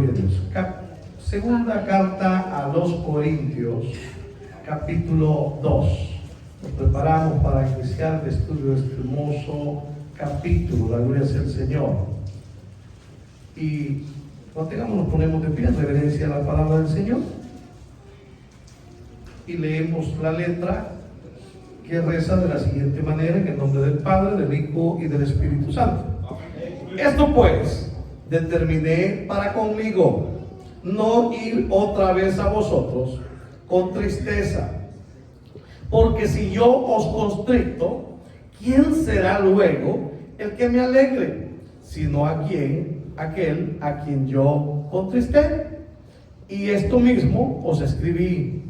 Gloria a Dios. Segunda carta a los Corintios, capítulo 2. Nos preparamos para iniciar el estudio de este hermoso capítulo. La gloria sea el Señor. Y cuando tengamos, nos ponemos de pie en reverencia a la palabra del Señor. Y leemos la letra que reza de la siguiente manera: en el nombre del Padre, del Hijo y del Espíritu Santo. Esto pues determiné para conmigo, no ir otra vez a vosotros con tristeza, porque si yo os constricto, ¿quién será luego el que me alegre? Sino aquel a quien yo contristé. Y esto mismo os escribí,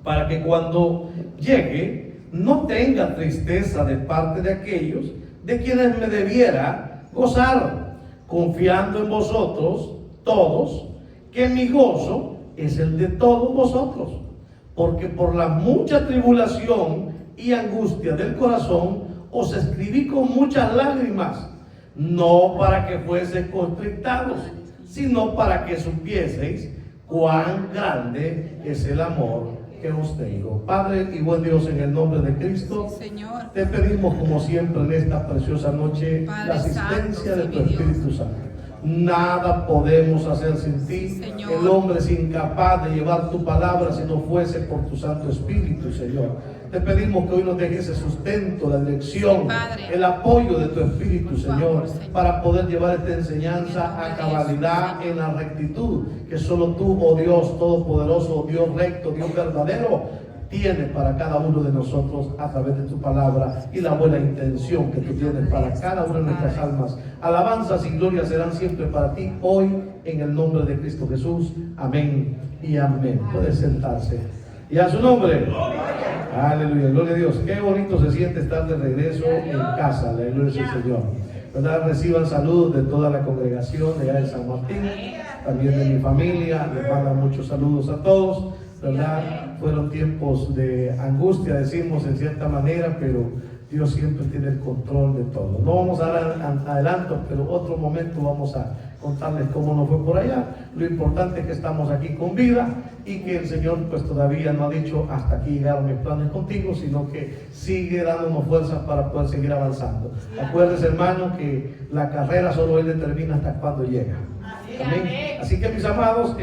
para que cuando llegue no tenga tristeza de parte de aquellos de quienes me debiera gozar, confiando en vosotros todos, que mi gozo es el de todos vosotros, porque por la mucha tribulación y angustia del corazón os escribí con muchas lágrimas, no para que fueseis constrictados, sino para que supieseis cuán grande es el amor que os tengo. Padre y buen Dios, en el nombre de Cristo, Señor, te pedimos como siempre en esta preciosa noche, Padre, la asistencia de tu Espíritu Santo. Nada podemos hacer sin ti, Señor. El hombre es incapaz de llevar tu palabra si no fuese por tu Santo Espíritu, Señor. Te pedimos que hoy nos dejes ese sustento, la dirección, sí, el apoyo de tu Espíritu, Señor, para poder llevar esta enseñanza a cabalidad, en la rectitud que solo tú, oh Dios todopoderoso, oh Dios recto, Dios verdadero, tienes para cada uno de nosotros a través de tu palabra y la buena intención que tú tienes para cada una de nuestras almas. Alabanzas y glorias serán siempre para ti hoy, en el nombre de Cristo Jesús. Amén y amén. Puede sentarse. Y a su nombre. Aleluya, gloria a Dios. Qué bonito se siente estar de regreso en casa. La gloria al Señor. ¿Verdad? Reciban saludos de toda la congregación de allá de San Martín, también de mi familia. Les mandan muchos saludos a todos. ¿Verdad? Fueron tiempos de angustia, decimos en cierta manera, pero Dios siempre tiene el control de todo. No vamos a dar adelanto, pero otro momento vamos a contarles cómo nos fue por allá. Lo importante es que estamos aquí con vida y que el Señor pues todavía no ha dicho hasta aquí llegaron mis planes contigo, sino que sigue dándonos fuerzas para poder seguir avanzando. Acuérdense, hermano, que la carrera solo Él determina hasta cuándo llega. Amén. Así que, mis amados,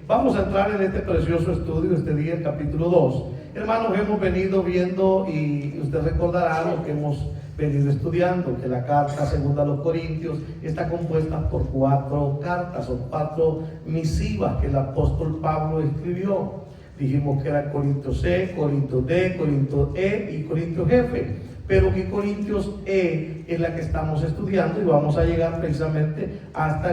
vamos a entrar en este precioso estudio este día, el capítulo 2. Hermanos, hemos venido viendo, y usted recordará lo que hemos venido estudiando, que la carta segunda a los Corintios está compuesta por 4 cartas o 4 misivas que el apóstol Pablo escribió. Dijimos que era Corintios C, Corintios D, Corintios E y Corintios F. Pero que Corintios E es la que estamos estudiando y vamos a llegar precisamente hasta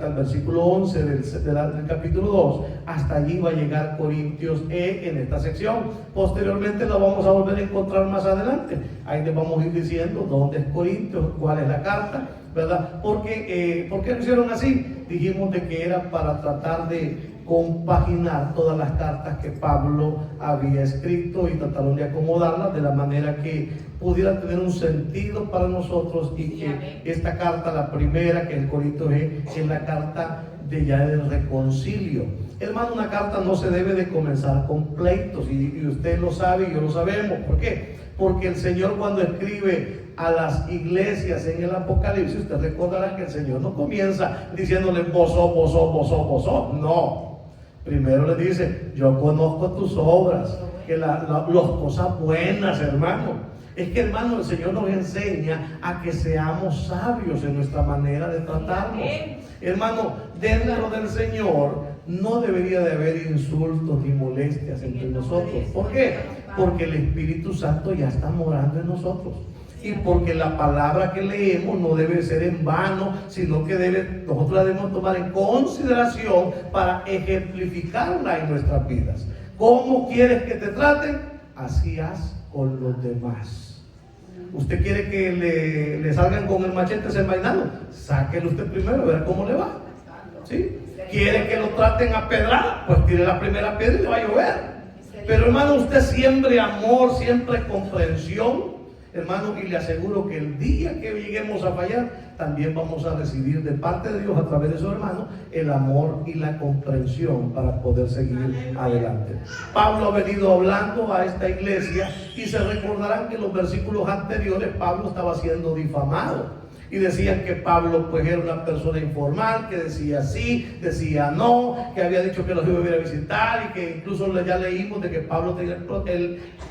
el versículo 11 del capítulo 2. Hasta allí va a llegar Corintios E en esta sección. Posteriormente lo vamos a volver a encontrar más adelante. Ahí les vamos a ir diciendo dónde es Corintios, cuál es la carta, ¿verdad? ¿Por qué lo hicieron así? Dijimos de que era para tratar de compaginar todas las cartas que Pablo había escrito y trataron de acomodarlas de la manera que pudiera tener un sentido para nosotros, y que esta carta, la primera, que es el Corintios E, es la carta del reconcilio. Hermano, una carta no se debe de comenzar con pleitos, y usted lo sabe y yo lo sabemos. ¿Por qué? Porque el Señor, cuando escribe a las iglesias en el Apocalipsis, usted recordará que el Señor no comienza diciéndole vosotros. No. Primero le dice: yo conozco tus obras, que las cosas buenas, hermano. Es que, hermano, el Señor nos enseña a que seamos sabios en nuestra manera de tratarnos. Hermano, dentro del Señor no debería de haber insultos ni molestias entre nosotros. ¿Por qué? Porque el Espíritu Santo ya está morando en nosotros. Y porque la palabra que leemos no debe ser en vano, sino que nosotros la debemos tomar en consideración para ejemplificarla en nuestras vidas. ¿Cómo quieres que te traten? Así haz con los demás. ¿Usted quiere que le salgan con el machete desenvainado? Sáquelo usted primero, a ver cómo le va. ¿Sí? ¿Quiere que lo traten a pedrada? Pues tire la primera piedra y le va a llover. Pero, hermano, usted siempre amor, siempre comprensión. hermano, y le aseguro que el día que lleguemos a fallar, también vamos a recibir de parte de Dios a través de su hermano el amor y la comprensión para poder seguir adelante. Pablo ha venido hablando a esta iglesia y se recordarán que en los versículos anteriores Pablo estaba siendo difamado. Y decían que Pablo pues era una persona informal, que decía sí, decía no, que había dicho que los iba a ir a visitar, y que incluso ya leímos de que Pablo tenía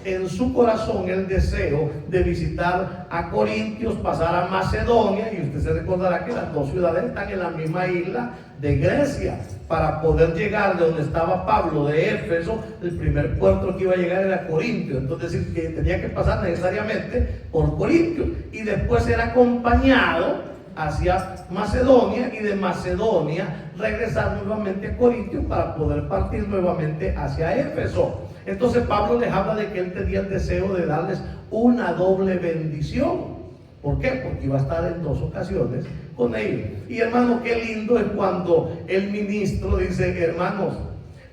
en su corazón el deseo de visitar a Corintios, pasar a Macedonia, y usted se recordará que las dos ciudades están en la misma isla de Grecia. Para poder llegar de donde estaba Pablo, de Éfeso, el primer puerto que iba a llegar era Corintio. Entonces, es decir, que tenía que pasar necesariamente por Corintio y después ser acompañado hacia Macedonia, y de Macedonia regresar nuevamente a Corintio para poder partir nuevamente hacia Éfeso. Entonces Pablo les habla de que él tenía el deseo de darles una doble bendición. ¿Por qué? Porque iba a estar en dos ocasiones con ellos. Y hermano, qué lindo es cuando el ministro dice: hermanos,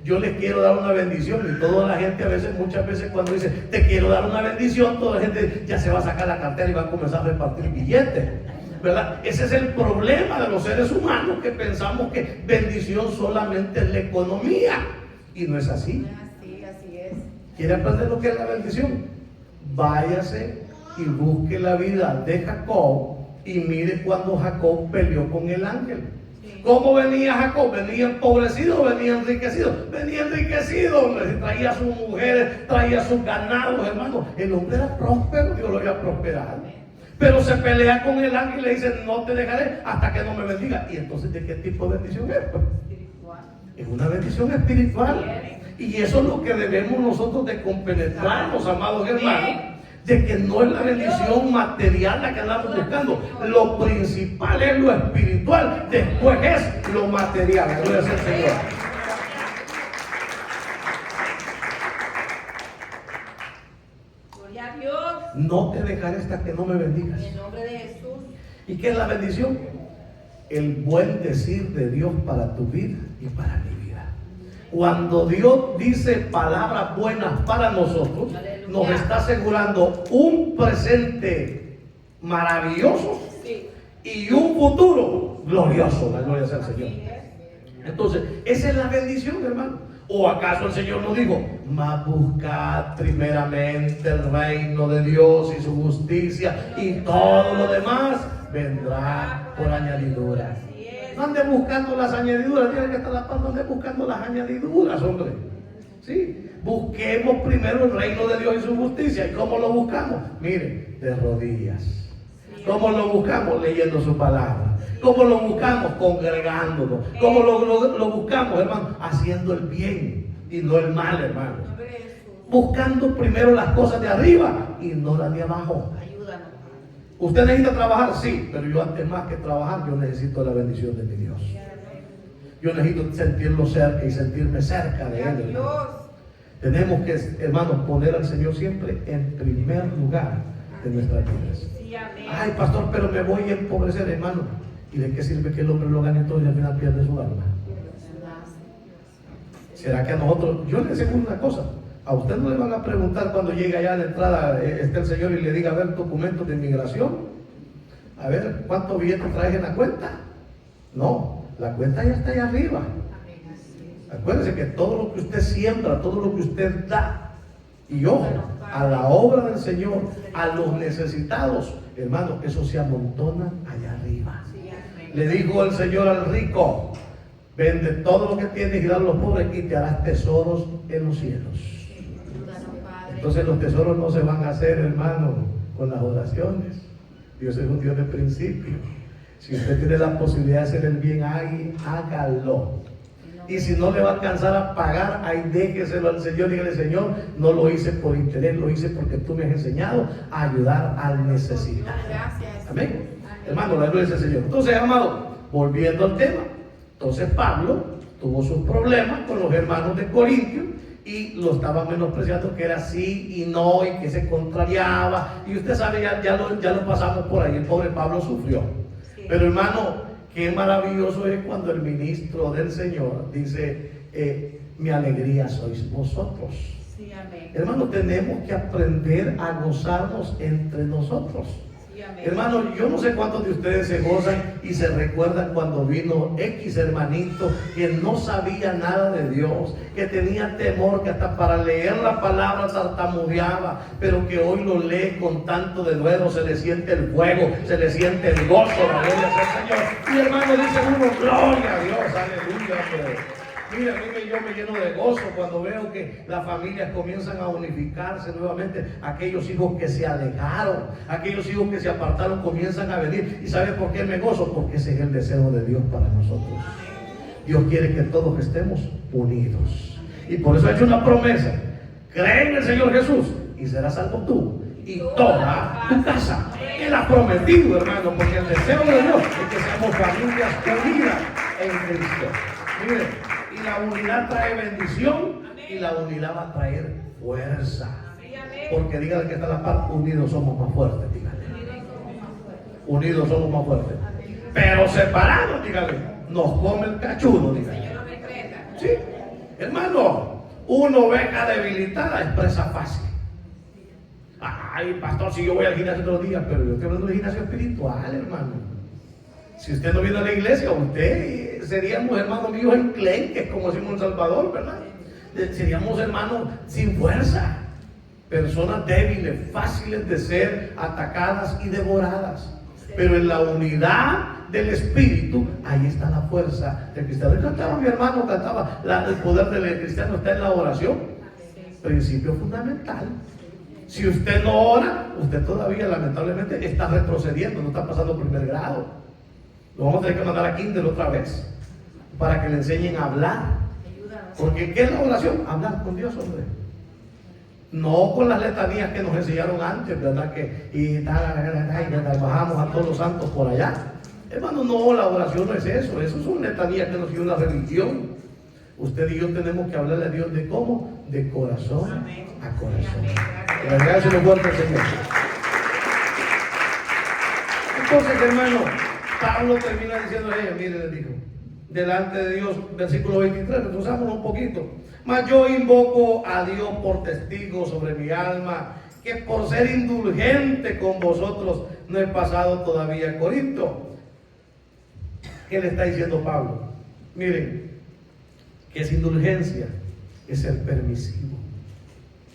yo les quiero dar una bendición. Y toda la gente muchas veces cuando dice te quiero dar una bendición, toda la gente ya se va a sacar la cartera y va a comenzar a repartir billetes, ¿verdad? Ese es el problema de los seres humanos, que pensamos que bendición solamente es la economía, y no es así. Así es. ¿Quiere aprender lo que es la bendición? Váyase y busque la vida de Jacob y mire cuando Jacob peleó con el ángel. ¿Cómo venía Jacob? ¿Venía empobrecido o venía enriquecido? Venía enriquecido, traía a sus mujeres, traía a sus ganados, hermano. El hombre era próspero, Dios lo había prosperado. Pero se pelea con el ángel y le dice: no te dejaré hasta que no me bendiga. Y entonces, ¿de qué tipo de bendición es? Pues, es una bendición espiritual. Y eso es lo que debemos nosotros de compenetrarnos, amados hermanos, de que no es la bendición material la que andamos buscando. Lo principal es lo espiritual, después es lo material. Gloria al Señor. Gloria a Dios. No te dejaré hasta que no me bendigas. En el nombre de Jesús. ¿Y qué es la bendición? El buen decir de Dios para tu vida y para mi vida. Cuando Dios dice palabras buenas para nosotros, nos está asegurando un presente maravilloso y un futuro glorioso. La gloria sea al Señor. Entonces, esa es la bendición, hermano. ¿O acaso el Señor nos dijo: mas buscad primeramente el reino de Dios y su justicia, y todo lo demás vendrá por añadidura? No ande buscando las añadiduras, tiene que estar la paz, no ande buscando las añadiduras, hombre. ¿Sí? Busquemos primero el reino de Dios y su justicia. ¿Y cómo lo buscamos? Mire, de rodillas. ¿Cómo lo buscamos? Leyendo su palabra. ¿Cómo lo buscamos? Congregándonos. ¿Cómo lo buscamos, hermano? Haciendo el bien y no el mal, hermano. Buscando primero las cosas de arriba y no las de abajo. Ayúdanos. ¿Usted necesita trabajar? Sí, pero yo antes más que trabajar, yo necesito la bendición de mi Dios. Yo necesito sentirlo cerca y sentirme cerca de Él, hermano. Tenemos que, hermanos, poner al Señor siempre en primer lugar de nuestras vidas. Ay, pastor, pero me voy a empobrecer, hermano. ¿Y de qué sirve que el hombre lo gane todo y al final pierde su alma? ¿Será que a nosotros, yo le aseguro una cosa, a usted no le van a preguntar cuando llegue allá a la entrada, esté el Señor y le diga: a ver, documentos de inmigración, a ver, ¿cuántos billetes traes en la cuenta? No, la cuenta ya está allá arriba. Acuérdese que todo lo que usted siembra, todo lo que usted da, y ojo, a la obra del Señor, a los necesitados, hermano, eso se amontona allá arriba. Le dijo el Señor al rico: vende todo lo que tienes y dale a los pobres y te harás tesoros en los cielos. Entonces los tesoros no se van a hacer, hermano, con las oraciones. Dios es un Dios de principio. Si usted tiene la posibilidad de hacer el bien, hágalo. Y si no le va a alcanzar a pagar, ahí déjeselo al Señor. Dígale: Señor, no lo hice por interés, lo hice porque tú me has enseñado a ayudar al necesitado. Amén. Hermano, la gloria del Señor. Entonces, amado, volviendo al tema. Entonces Pablo tuvo sus problemas con los hermanos de Corintio y lo estaban menospreciando, que era sí y no, y que se contrariaba. Y usted sabe, ya lo pasamos por ahí. El pobre Pablo sufrió. Pero, hermano, qué maravilloso es cuando el ministro del Señor dice: mi alegría sois vosotros. Sí, amén. Hermano, tenemos que aprender a gozarnos entre nosotros. Sí, amén. Hermano, yo no sé cuántos de ustedes se gozan y se recuerdan cuando vino X hermanito que no sabía nada de Dios, que tenía temor, que hasta para leer la palabra tartamudeaba, pero que hoy lo lee con tanto denuedo, se le siente el fuego, se le siente el gozo, la gloria al Señor. Y hermano, dice uno, gloria a Dios, aleluya, hombre. Mira, a mí yo me lleno de gozo cuando veo que las familias comienzan a unificarse nuevamente. Aquellos hijos que se alejaron, aquellos hijos que se apartaron comienzan a venir. ¿Y sabe por qué me gozo? Porque ese es el deseo de Dios para nosotros. Dios quiere que todos estemos unidos. Y por eso ha hecho una promesa. Cree en el Señor Jesús y serás salvo tú y toda tu casa. Él ha prometido, hermano, porque el deseo de Dios es que seamos familias unidas en Cristo. Mire, y la unidad trae bendición y la unidad va a traer fuerza. Porque dígale que está a la par, unidos somos más fuertes, dígale. Unidos somos más fuertes. Pero separados, dígale, nos come el cachudo, dígale. Sí, hermano, una oveja debilitada es presa fácil. Ay, pastor, si yo voy al gimnasio todos los días, pero yo estoy hablando de gimnasio espiritual, hermano. Si usted no viene a la iglesia, usted seríamos hermanos míos enclenques, como decimos en Salvador, ¿verdad? Seríamos hermanos sin fuerza, personas débiles, fáciles de ser atacadas y devoradas. Pero en la unidad del Espíritu, ahí está la fuerza del cristiano. Y cantaba mi hermano, el poder del cristiano está en la oración, principio fundamental. Si usted no ora, usted todavía lamentablemente está retrocediendo, no está pasando primer grado. Lo vamos a tener que mandar a Kindle otra vez para que le enseñen a hablar. Porque ¿qué es la oración? Hablar con Dios, hombre. No con las letanías que nos enseñaron antes, ¿verdad? Y bajamos a todos los santos por allá. Hermano, no, la oración no es eso. Eso son letanías que nos dio una religión. Usted y yo tenemos que hablarle a Dios de cómo, de corazón a corazón. Gracias, se lo guarda el Señor. Entonces, hermano, Pablo termina diciendo a ella, mire, le dijo, delante de Dios, versículo 23, retrocedamos un poquito. Mas yo invoco a Dios por testigo sobre mi alma, que por ser indulgente con vosotros no he pasado todavía a Corinto. ¿Qué le está diciendo Pablo? Miren, ¿qué es indulgencia? Es ser permisivo.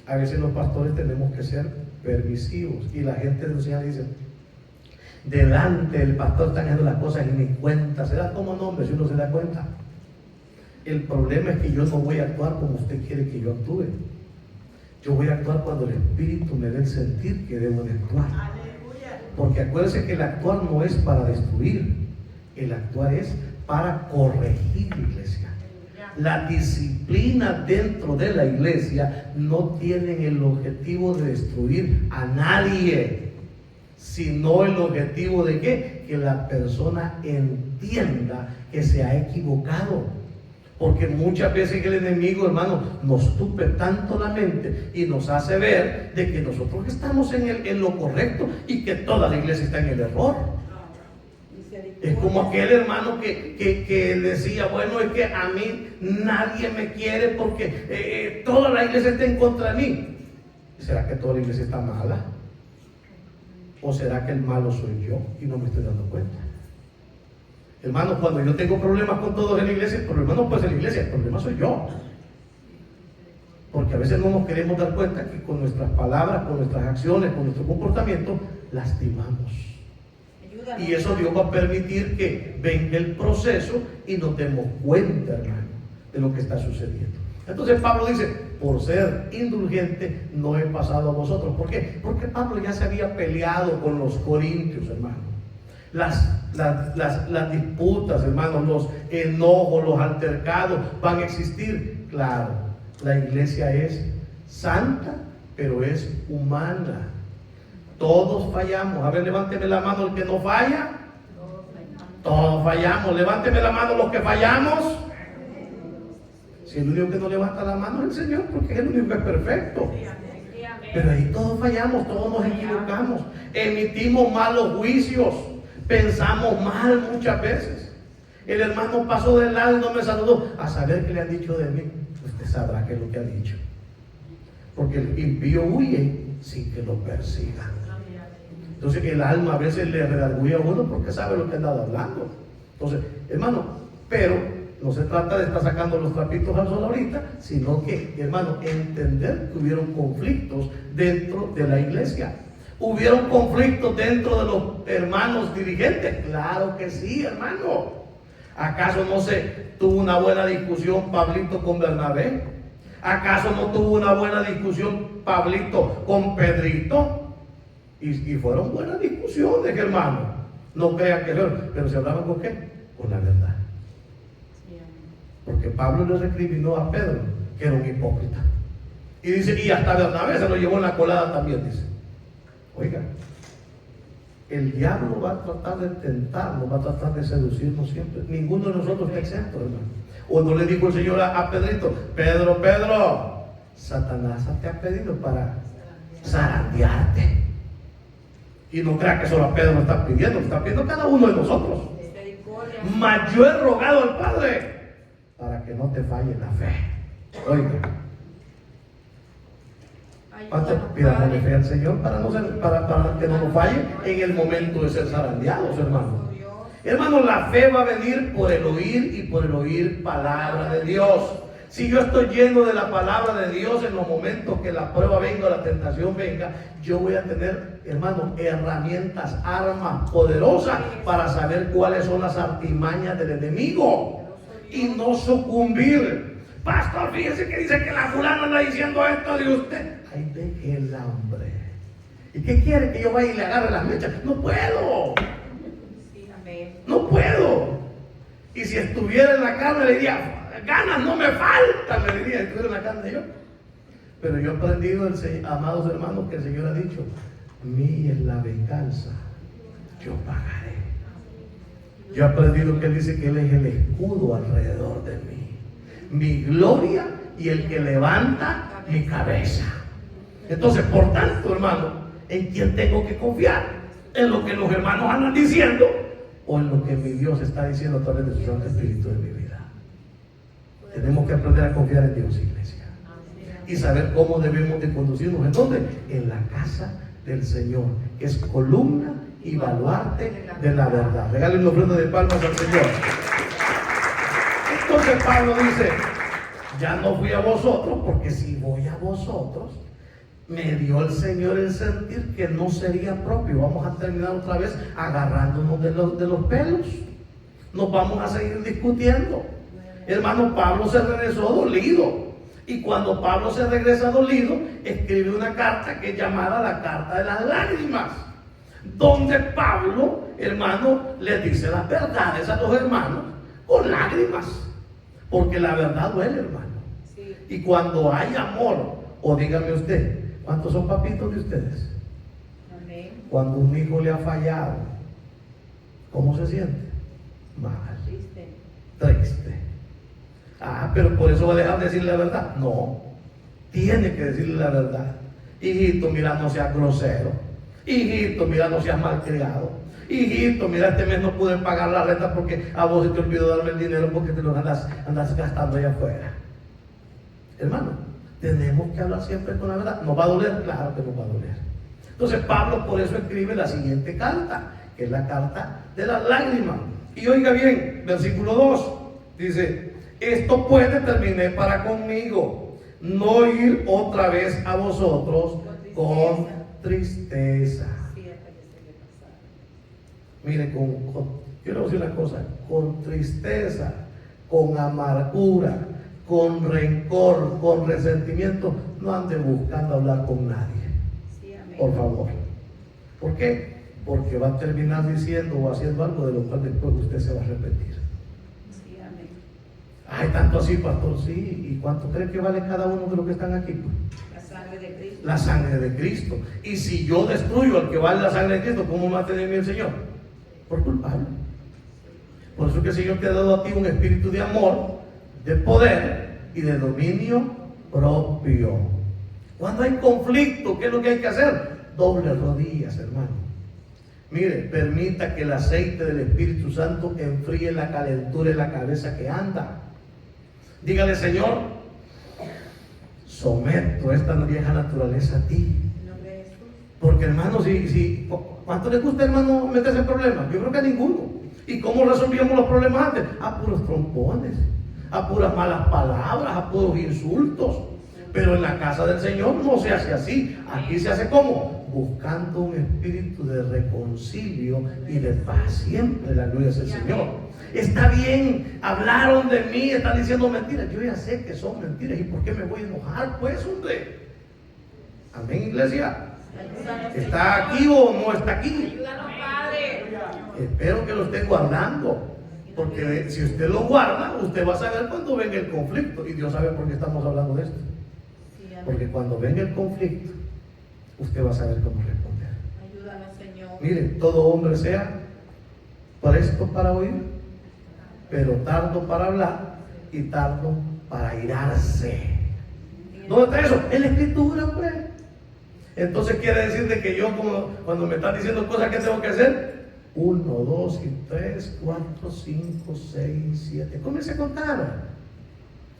A veces los pastores tenemos que ser permisivos y la gente de Luciana dice, delante del pastor están haciendo las cosas y ni cuenta se da. ¿Cómo no, hombre, si uno se da cuenta? El problema es que yo no voy a actuar como usted quiere que yo actúe. Yo voy a actuar cuando el Espíritu me dé el sentir que debo de actuar. Porque acuérdense que el actuar no es para destruir, el actuar es para corregir, iglesia. La disciplina dentro de la iglesia no tiene el objetivo de destruir a nadie, sino el objetivo de ¿qué? Que la persona entienda que se ha equivocado. Porque muchas veces el enemigo, hermano, nos tupe tanto la mente y nos hace ver de que nosotros estamos en lo correcto y que toda la iglesia está en el error. Es como aquel hermano que decía, bueno, es que a mí nadie me quiere porque toda la iglesia está en contra de mí. ¿Será que toda la iglesia está mala? ¿O será que el malo soy yo y no me estoy dando cuenta? Hermano, cuando yo tengo problemas con todos en la iglesia, el problema no puede ser la iglesia, el problema soy yo. Porque a veces no nos queremos dar cuenta que con nuestras palabras, con nuestras acciones, con nuestro comportamiento, lastimamos. Y eso Dios va a permitir que venga el proceso y nos demos cuenta, hermano, de lo que está sucediendo. Entonces Pablo dice, por ser indulgente no he pasado a vosotros. ¿Por qué? Porque Pablo ya se había peleado con los corintios, hermano. Las disputas, hermano, los enojos, los altercados van a existir. Claro, la iglesia es santa, pero es humana. Todos fallamos. A ver, levánteme la mano el que no falla. Todos fallamos. Levánteme la mano los que fallamos. Si el único que no levanta la mano es el Señor, porque es el único que es perfecto. Pero ahí todos fallamos, todos nos equivocamos. Emitimos malos juicios. Pensamos mal muchas veces. El hermano pasó de lado y no me saludó. A saber qué le han dicho de mí. Usted sabrá qué es lo que ha dicho. porque el impío huye sin que lo persigan. Entonces el alma a veces le redarguye a uno porque sabe lo que anda hablando. Entonces, hermano, pero no se trata de estar sacando los trapitos al sol ahorita, sino que, hermano, entender que hubieron conflictos dentro de la iglesia. ¿Hubieron conflictos dentro de los hermanos dirigentes? Claro que sí, hermano. ¿Acaso no se tuvo una buena discusión Pablito con Bernabé? ¿Acaso no tuvo una buena discusión Pablito con Pedrito? Y fueron buenas discusiones, hermano. No crean que fueron, pero se hablaban con qué? Con la verdad. Porque Pablo le recriminó a Pedro que era un hipócrita. Y dice, y hasta Bernabé se lo llevó en la colada también, dice. Oiga, el diablo va a tratar de tentarnos, va a tratar de seducirnos siempre. Ninguno de nosotros está exento, hermano. O no le dijo el Señor a Pedrito, Pedro, Satanás te ha pedido para zarandearte. Y no crea que solo a Pedro lo está pidiendo, lo está pidiendo cada uno de nosotros. Mas yo he rogado al Padre para que no te falle la fe. Oiga, ¿cuánto pidamos fe al Señor para que no nos falle en el momento de ser zarandeados, hermano? Hermano, la fe va a venir por el oír y por el oír palabra de Dios. Si yo estoy lleno de la palabra de Dios, en los momentos que la prueba venga, la tentación venga, yo voy a tener, hermano, herramientas, armas poderosas para saber cuáles son las artimañas del enemigo y no sucumbir. Pastor, fíjese que dice que la fulana anda diciendo esto de usted. Ay, deje el hambre. ¿Y qué quiere? Que yo vaya y le agarre las mechas. No puedo. No puedo. Y si estuviera en la carne le diría, ganas no me faltan, le diría, si estuviera en la carne yo. Pero yo he aprendido, amados hermanos, que el Señor ha dicho, mía es la venganza, yo pagaré. Yo he aprendido que Él dice que Él es el escudo alrededor de mí, mi gloria y el que levanta mi cabeza. Entonces, por tanto, hermano, ¿en quién tengo que confiar? ¿En lo que los hermanos andan diciendo o en lo que mi Dios está diciendo a través de su Santo Espíritu en mi vida? Tenemos que aprender a confiar en Dios, iglesia, y saber cómo debemos de conducirnos. ¿En dónde? En la casa del Señor, que es columna y baluarte de la verdad. Regalen una ofrenda de palmas al Señor. Entonces Pablo dice, ya no fui a vosotros, porque si voy a vosotros, me dio el Señor el sentir que no sería propio. Vamos a terminar otra vez agarrándonos de los pelos. Nos vamos a seguir discutiendo. Hermano, Pablo se regresó dolido. Y cuando Pablo se regresa dolido, escribe una carta que es llamada la carta de las lágrimas, donde Pablo, hermano, le dice las verdades a los hermanos con lágrimas, porque la verdad duele, hermano. Sí. Y cuando hay amor, o dígame usted, ¿cuántos son papitos de ustedes? Amén. Cuando un hijo le ha fallado, ¿cómo se siente? Mal. Triste. Ah, pero por eso va a dejar de decirle la verdad. No, tiene que decirle la verdad. Hijito, mira, no seas grosero. Hijito, mira, no seas malcriado. Hijito, mira, este mes no pude pagar la renta porque a vos se te olvidó darme el dinero porque te lo andas gastando allá afuera. Hermano, tenemos que hablar siempre con la verdad. ¿Nos va a doler? Claro que nos va a doler. Entonces Pablo por eso escribe la siguiente carta, que es la carta de las lágrimas. Y oiga bien, versículo 2, dice, esto pues determiné para conmigo, no ir otra vez a vosotros con tristeza. Mire, quiero decir una cosa, con tristeza, con amargura, con rencor, con resentimiento, no ande buscando hablar con nadie. Por favor. ¿Por qué? Porque va a terminar diciendo o haciendo algo de lo cual después usted se va a arrepentir. Ay, tanto así, pastor, sí. ¿Y cuánto cree que vale cada uno de los que están aquí? La sangre de Cristo. La sangre de Cristo. Y si yo destruyo al que vale la sangre de Cristo, ¿cómo va a tener el Señor? Por culpable. Por eso que el Señor te ha dado a ti un espíritu de amor, de poder y de dominio propio. Cuando hay conflicto, ¿qué es lo que hay que hacer? Doble rodillas, hermano. Mire, permita que el aceite del Espíritu Santo enfríe la calentura en la cabeza que anda. Dígale, Señor, someto esta vieja naturaleza a ti. En nombre de Jesús. Porque hermano, ¿cuánto le gusta, hermano, meterse en problemas? Yo creo que a ninguno. ¿Y cómo resolvíamos los problemas antes? A puros trompones, a puras malas palabras, a puros insultos. Pero en la casa del Señor no se hace así. Aquí se hace ¿cómo? Buscando un espíritu de reconcilio y de paz. Siempre la gloria es el Señor. Está bien, hablaron de mí, están diciendo mentiras. Yo ya sé que son mentiras. ¿Y por qué me voy a enojar? Pues, hombre. Amén, iglesia. Ayúdanos, ¿Está Señor. aquí o no está aquí? Ayúdanos, Padre. Espero que lo esté guardando. Porque si usted lo guarda, usted va a saber cuando venga el conflicto. Y Dios sabe por qué estamos hablando de esto. Sí, amén. Porque cuando venga el conflicto, usted va a saber cómo responder. Ayúdanos, Señor. Mire, todo hombre sea presto para oír, pero tardo para hablar y tardo para irarse. ¿Dónde está eso? En la escritura, pues. Entonces quiere decir de que yo, como cuando me están diciendo cosas que tengo que hacer, 1, 2 y 3, 4, 5, 6, 7. Comience a contar.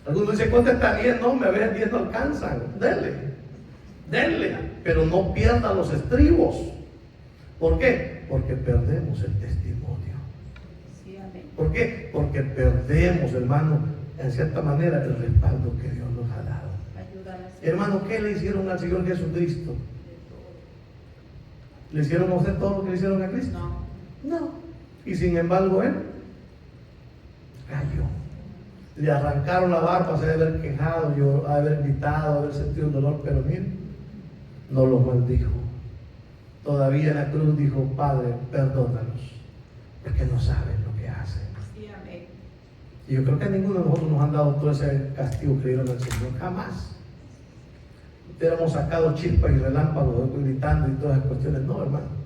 Algunos dicen, ¿cuánto está 10? No, a veces 10 no alcanzan. Denle. Pero no pierdan los estribos. ¿Por qué? Porque perdemos el testimonio. Sí, amén. ¿Por qué? Porque perdemos, hermano, en cierta manera, el respaldo que Dios nos ha dado. Ayúdanos, Señor. Hermano, ¿qué le hicieron al Señor Jesucristo? ¿Le hicieron a usted todo lo que le hicieron a Cristo? No. Y sin embargo, él cayó. Le arrancaron la barba, se debe haber quejado, haber gritado, haber sentido el dolor, pero miren, no los maldijo. Todavía en la cruz dijo, Padre, perdónalos, porque no saben lo que hacen. Sí, amén. Y yo creo que a ninguno de nosotros nos han dado todo ese castigo que dieron al Señor, jamás. Hubiéramos sacado chispas y relámpagos gritando y todas esas cuestiones. No, hermano.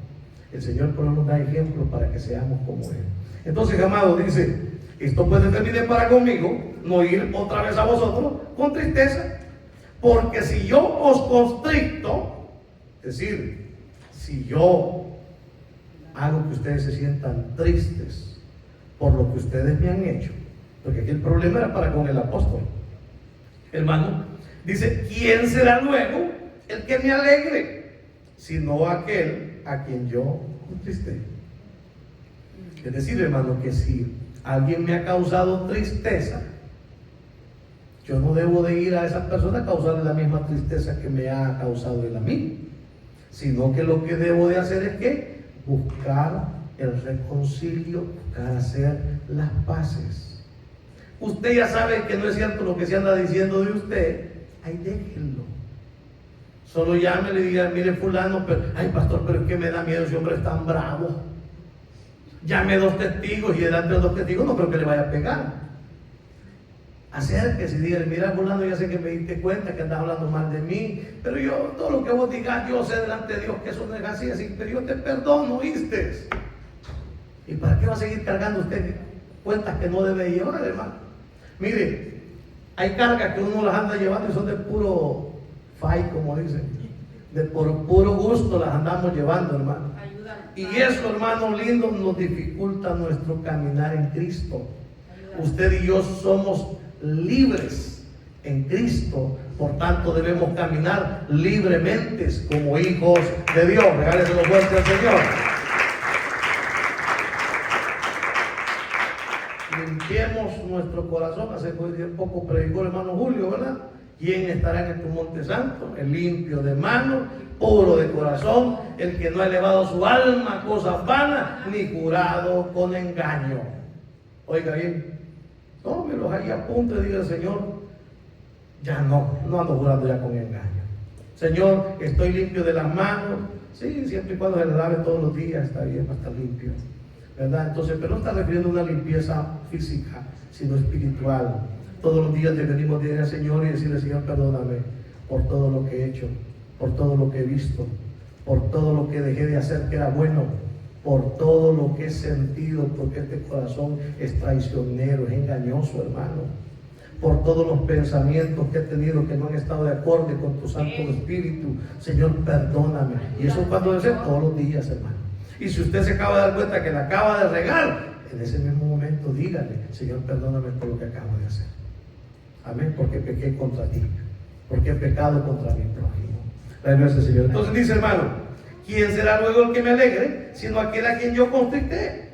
El Señor por lo menos da ejemplo para que seamos como Él. Entonces, amado, dice, esto puede terminar para conmigo, no ir otra vez a vosotros con tristeza, porque si yo os constricto, es decir, si yo hago que ustedes se sientan tristes por lo que ustedes me han hecho, porque aquí el problema era para con el apóstol, hermano, dice, ¿quién será luego el que me alegre? Sino aquel a quien yo contristé. Es decir, hermano, que si alguien me ha causado tristeza, yo no debo de ir a esa persona a causarle la misma tristeza que me ha causado él a mí, sino que lo que debo de hacer es que buscar el reconcilio, buscar hacer las paces. Usted ya sabe que no es cierto lo que se anda diciendo de usted, ahí déjenlo. Solo llame y le diga, mire fulano, pero, ay pastor, pero es que me da miedo, ese hombre es tan bravo. Llame 2 testigos y delante de 2 testigos no creo que le vaya a pegar. Acérquese y dígale, mira fulano, ya sé que me diste cuenta que andas hablando mal de mí, pero yo, todo lo que vos digas, yo sé delante de Dios que eso no es así, pero yo te perdono, ¿oíste? ¿Y para qué va a seguir cargando usted cuentas que no debe llevar, hermano? Mire, hay cargas que uno las anda llevando y son de puro fai, como dicen, de por puro gusto las andamos llevando, hermano. Ayúdanos, Y Padre. eso, hermano lindo, nos dificulta nuestro caminar en Cristo. Ayúdanos. Usted y yo somos libres en Cristo, por tanto debemos caminar libremente como hijos de Dios. Regálese los fuerte al Señor. Limpiemos nuestro corazón. Hace poco predicó el hermano Julio, ¿verdad? ¿Quién estará en el monte santo? El limpio de mano, puro de corazón, el que no ha elevado su alma a cosas vanas, ni curado con engaño. Oiga bien, tómelos ahí, apunte y diga, Señor, ya no ando jurando ya con engaño. Señor, estoy limpio de las manos. Sí, siempre y cuando se le lave todos los días, está bien, va a estar limpio, ¿verdad? Entonces, pero no está refiriendo a una limpieza física, sino espiritual. Todos los días debemos de ir al Señor y decirle, Señor, perdóname por todo lo que he hecho, por todo lo que he visto, por todo lo que dejé de hacer que era bueno, por todo lo que he sentido, porque este corazón es traicionero, es engañoso, hermano, por todos los pensamientos que he tenido que no han estado de acuerdo con tu Santo Espíritu. Señor, perdóname. Y eso cuando debe ser todos los días, hermano. Y si usted se acaba de dar cuenta que la acaba de regar, en ese mismo momento dígale, Señor, perdóname por lo que acabo de hacer. Amén, porque pequé contra ti. porque he pecado contra mi prójimo. La gloria del Señor. Entonces dice, hermano, ¿quién será luego el que me alegre, sino aquel a quien yo constricté?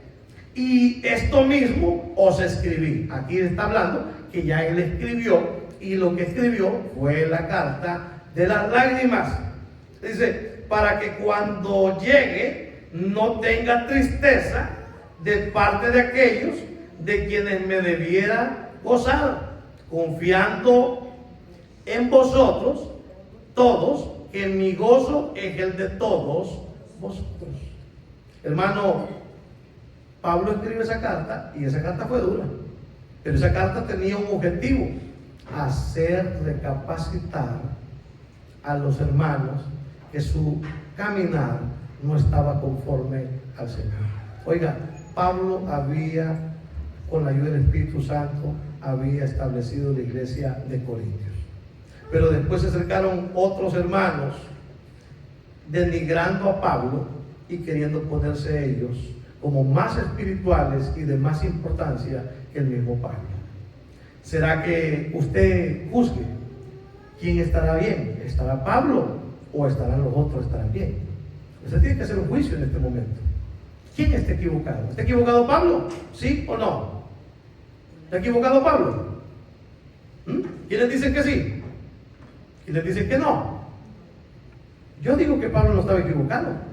Y esto mismo os escribí. Aquí está hablando que ya él escribió, y lo que escribió fue la carta de las lágrimas. Dice, para que cuando llegue no tenga tristeza de parte de aquellos de quienes me debiera gozar, confiando en vosotros todos, que mi gozo es el de todos vosotros. Hermano, Pablo escribe esa carta, y esa carta fue dura, pero esa carta tenía un objetivo: hacer recapacitar a los hermanos que su caminar no estaba conforme al Señor. Oiga, Pablo había, con la ayuda del Espíritu Santo, había establecido la iglesia de Corintios. Pero después se acercaron otros hermanos denigrando a Pablo y queriendo ponerse ellos como más espirituales y de más importancia que el mismo Pablo. ¿Será que usted juzgue quién estará bien? ¿Estará Pablo o estarán los otros? ¿Estarán bien? Usted tiene que hacer un juicio en este momento. ¿Quién está equivocado? ¿Está equivocado Pablo? ¿Sí o no? ¿Está equivocado Pablo? ¿Quiénes dicen que sí? ¿Quiénes dicen que no? Yo digo que Pablo no estaba equivocado.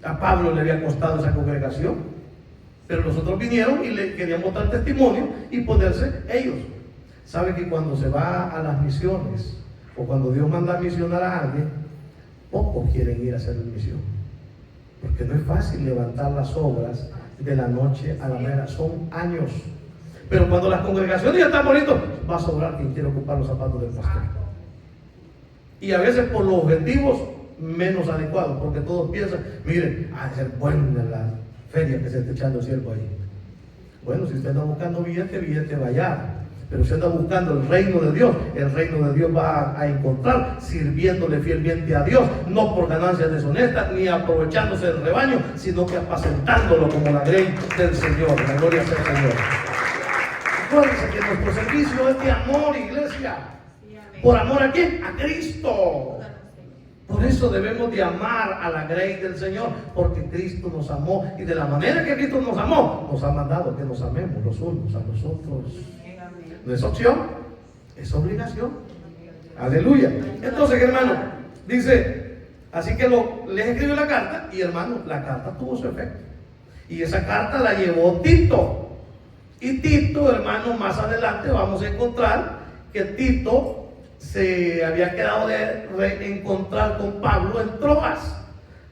A Pablo le había costado esa congregación, pero los otros vinieron y le querían mostrar testimonio y ponerse ellos. ¿Sabe que cuando se va a las misiones, o cuando Dios manda a misionar a alguien, pocos quieren ir a hacer la misión? Porque no es fácil levantar las obras de la noche a la mañana, son años. Pero cuando las congregaciones ya están bonitas, va a sobrar quien quiere ocupar los zapatos del pastor. Y a veces por los objetivos menos adecuados, porque todos piensan, miren, es buena la feria que se está echando siervo ahí. Bueno, si usted está buscando billete vaya. Pero si anda buscando el reino de Dios, el reino de Dios va a encontrar sirviéndole fielmente a Dios, no por ganancias deshonestas, ni aprovechándose del rebaño, sino que apacentándolo como la grey del Señor. La gloria sea al Señor. Acuérdense que nuestro servicio es de amor, iglesia. ¿Por amor a quién? A Cristo. Por eso debemos de amar a la grey del Señor, porque Cristo nos amó, y de la manera que Cristo nos amó, nos ha mandado que nos amemos los unos a los otros. No es opción, es obligación. Aleluya. Entonces, hermano, dice, así que les escribe la carta, y hermano, la carta tuvo su efecto. Y esa carta la llevó Tito. Y Tito, hermano, más adelante vamos a encontrar que Tito se había quedado de reencontrar con Pablo en Troas,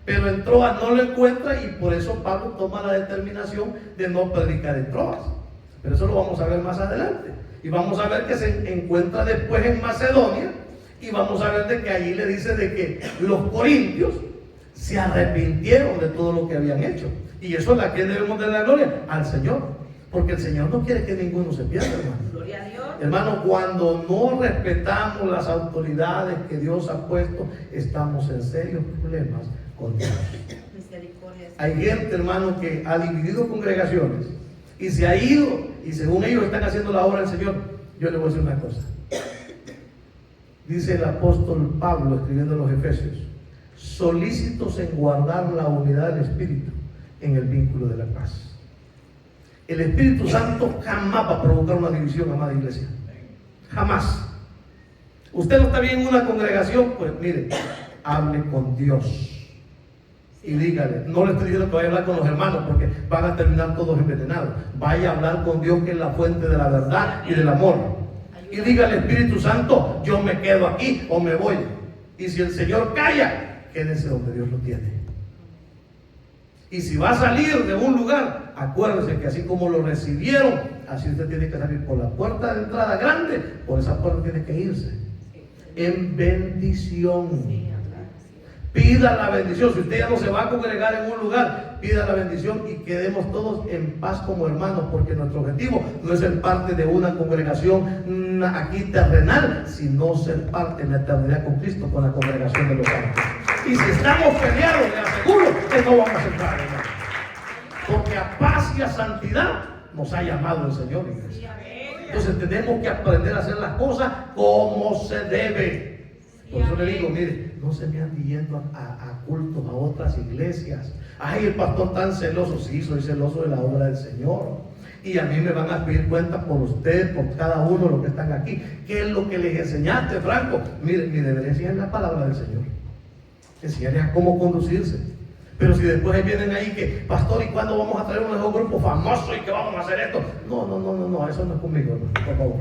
pero en Troas no lo encuentra, y por eso Pablo toma la determinación de no predicar en Troas. Pero eso lo vamos a ver más adelante, y vamos a ver que se encuentra después en Macedonia, y vamos a ver de que allí le dice de que los corintios se arrepintieron de todo lo que habían hecho. Y eso es a quien debemos de la gloria, al Señor, porque el Señor no quiere que ninguno se pierda, hermano. Gloria a Dios. Hermano, cuando no respetamos las autoridades que Dios ha puesto, estamos en serios problemas con Dios. Misericordia. Hay gente, hermano, que ha dividido congregaciones y se ha ido, y según ellos están haciendo la obra del Señor. Yo le voy a decir una cosa. Dice el apóstol Pablo, escribiendo a los Efesios: solícitos en guardar la unidad del Espíritu en el vínculo de la paz. El Espíritu Santo jamás va a provocar una división, amada iglesia. Jamás. Usted no está bien en una congregación, pues mire, hable con Dios y dígale. No le estoy diciendo que vaya a hablar con los hermanos, porque van a terminar todos envenenados. Vaya a hablar con Dios, que es la fuente de la verdad y del amor. Y dígale: Espíritu Santo, yo me quedo aquí o me voy. Y si el Señor calla, quédese donde Dios lo tiene. Y si va a salir de un lugar, acuérdese que así como lo recibieron, así usted tiene que salir por la puerta de entrada grande, por esa puerta tiene que irse en bendición. Pida la bendición. Si usted ya no se va a congregar en un lugar, pida la bendición y quedemos todos en paz como hermanos, porque nuestro objetivo no es ser parte de una congregación aquí terrenal, sino ser parte en la eternidad con Cristo, con la congregación de los santos. Y si estamos peleados, le aseguro que no vamos a entrar, hermano, porque a paz y a santidad nos ha llamado el Señor, iglesia. Entonces tenemos que aprender a hacer las cosas como se debe. Por eso le digo, mire, no se me ande yendo a cultos, a otras iglesias. Ay, el pastor tan celoso. Sí, soy celoso de la obra del Señor. Y a mí me van a pedir cuenta por usted, por cada uno de los que están aquí. ¿Qué es lo que les enseñaste, Franco? Mire, mi deber es enseñar la palabra del Señor. Enseñarles a cómo conducirse. Pero si después vienen ahí que, pastor, ¿y cuándo vamos a traer un nuevo grupo famoso y que vamos a hacer esto? No, eso no es conmigo, hermano, por favor.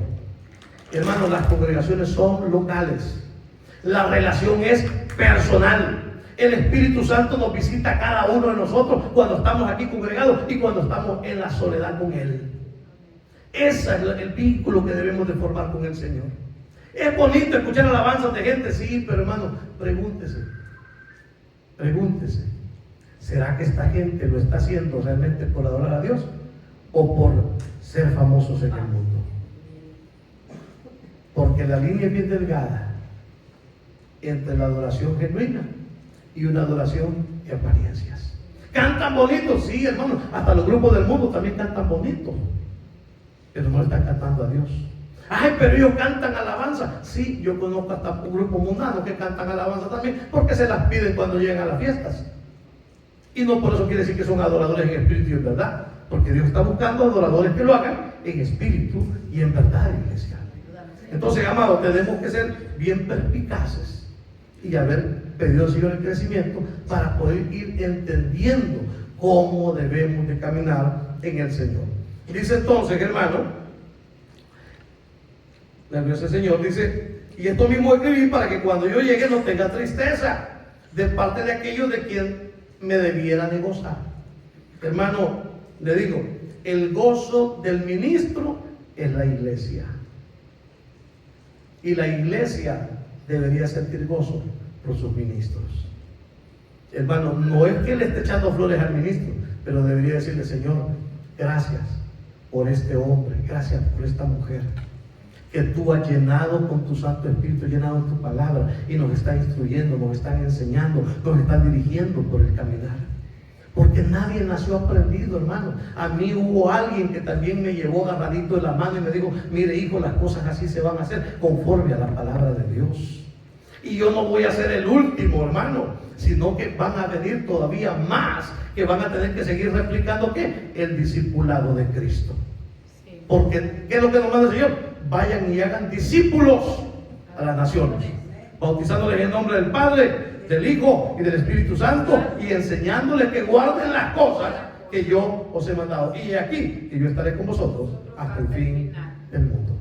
Hermano, las congregaciones son locales. La relación es personal. El Espíritu Santo nos visita a cada uno de nosotros cuando estamos aquí congregados y cuando estamos en la soledad con Él. Ese es el vínculo que debemos de formar con el Señor. Es bonito escuchar alabanzas de gente, sí, pero hermano, pregúntese. ¿Será que esta gente lo está haciendo realmente por adorar a Dios o por ser famosos en el mundo? Porque la línea es bien delgada entre la adoración genuina y una adoración de apariencias. Cantan bonitos, sí, hermano, hasta los grupos del mundo también cantan bonitos, pero no están cantando a Dios. Ay, pero ellos cantan alabanza. Sí, yo conozco hasta un grupo mundano que cantan alabanza también, porque se las piden cuando llegan a las fiestas. Y no por eso quiere decir que son adoradores en espíritu y en verdad, porque Dios está buscando adoradores que lo hagan en espíritu y en verdad, iglesia. Entonces, amados, tenemos que ser bien perspicaces y haber pedido al Señor el crecimiento para poder ir entendiendo cómo debemos de caminar en el Señor. Y dice entonces, hermano, el Señor dice, y esto mismo escribí para que cuando yo llegue no tenga tristeza de parte de aquellos de quien me debiera de gozar. Hermano, le digo, el gozo del ministro es la iglesia. Y la iglesia debería sentir gozo por sus ministros. Hermano, no es que le esté echando flores al ministro, pero debería decirle, Señor, gracias por este hombre, gracias por esta mujer, que tú has llenado con tu Santo Espíritu, llenado en tu palabra, y nos está instruyendo, nos están enseñando, nos están dirigiendo por el caminar. Porque nadie nació aprendido, hermano. A mí hubo alguien que también me llevó agarradito de la mano y me dijo, mire hijo, las cosas así se van a hacer conforme a la palabra de Dios. Y yo no voy a ser el último, hermano, sino que van a venir todavía más, que van a tener que seguir replicando ¿qué? El discipulado de Cristo. Porque, ¿qué es lo que nos manda el Señor? Vayan y hagan discípulos a las naciones, bautizándoles en el nombre del Padre, del Hijo y del Espíritu Santo, y enseñándoles que guarden las cosas que yo os he mandado. Y aquí, que yo estaré con vosotros hasta el fin del mundo.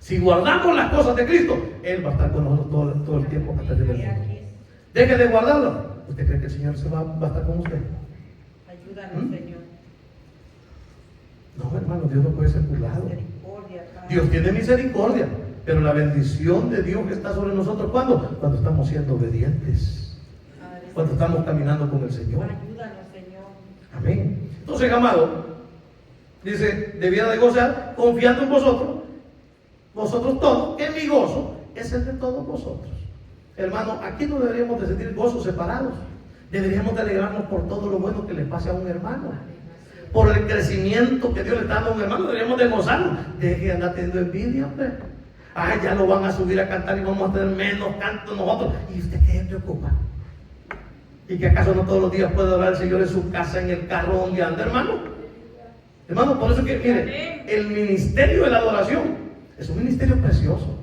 Si guardamos las cosas de Cristo, Él va a estar con nosotros todo el tiempo hasta el fin del mundo. Deje de guardarlo. ¿Usted cree que el Señor va a estar con usted? Ayúdanos, Señor. No, hermano, Dios no puede ser burlado. Dios tiene misericordia, pero la bendición de Dios está sobre nosotros. ¿Cuándo? Cuando estamos siendo obedientes, cuando estamos caminando con el Señor. Ayúdanos, Señor. Amén. Entonces, amado, dice, debiera de gozar confiando en vosotros todos, que mi gozo es el de todos vosotros. Hermano, aquí no deberíamos de sentir gozos separados. Deberíamos de alegrarnos por todo lo bueno que le pase a un hermano, por el crecimiento que Dios le está dando a un hermano. Deberíamos de gozarnos. Deje de andar teniendo envidia, hombre. Ay, ya lo van a subir a cantar y vamos a tener menos canto nosotros. ¿Y usted qué se preocupa? ¿Y que acaso no todos los días puede adorar al Señor en su casa, en el carro donde anda, hermano? Hermano, por eso que, mire, el ministerio de la adoración es un ministerio precioso.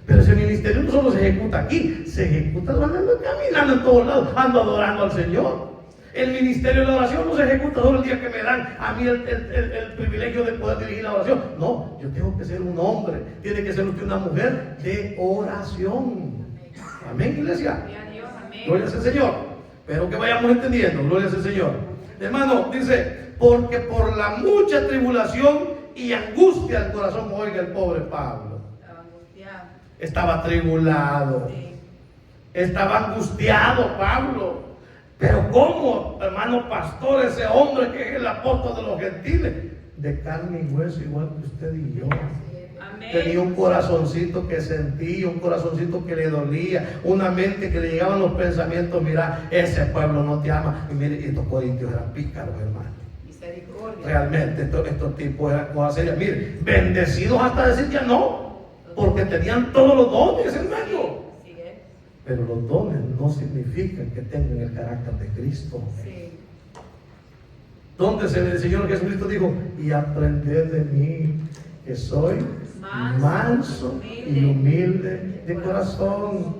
Pero ese ministerio no solo se ejecuta aquí, se ejecuta andando caminando en todos lados, ando adorando al Señor. El ministerio de la oración no se ejecuta solo el día que me dan a mí el privilegio de poder dirigir la oración. No, yo tengo que ser un hombre, tiene que ser usted una mujer de oración. Amén, iglesia. Gloria al Señor. Pero que vayamos entendiendo, gloria al Señor. Hermano, dice, porque por la mucha tribulación y angustia del corazón, oiga el pobre Pablo. Estaba tribulado, estaba angustiado Pablo. Pero ¿cómo, hermano pastor, ese hombre que es el apóstol de los gentiles, de carne y hueso igual que usted y yo? Amén. Tenía un corazoncito que sentía, un corazoncito que le dolía, una mente que le llegaban los pensamientos, mira, ese pueblo no te ama. Y mire, estos corintios eran pícaros, hermano. Realmente estos tipos eran cosas serias. Mire, bendecidos hasta decir ya no. porque tenían todos los dones, hermano. Sí, es. Pero los dones no significan que tengan el carácter de Cristo. Sí. Donde el Señor Jesucristo dijo, y aprended de mí, que soy manso y humilde de corazón.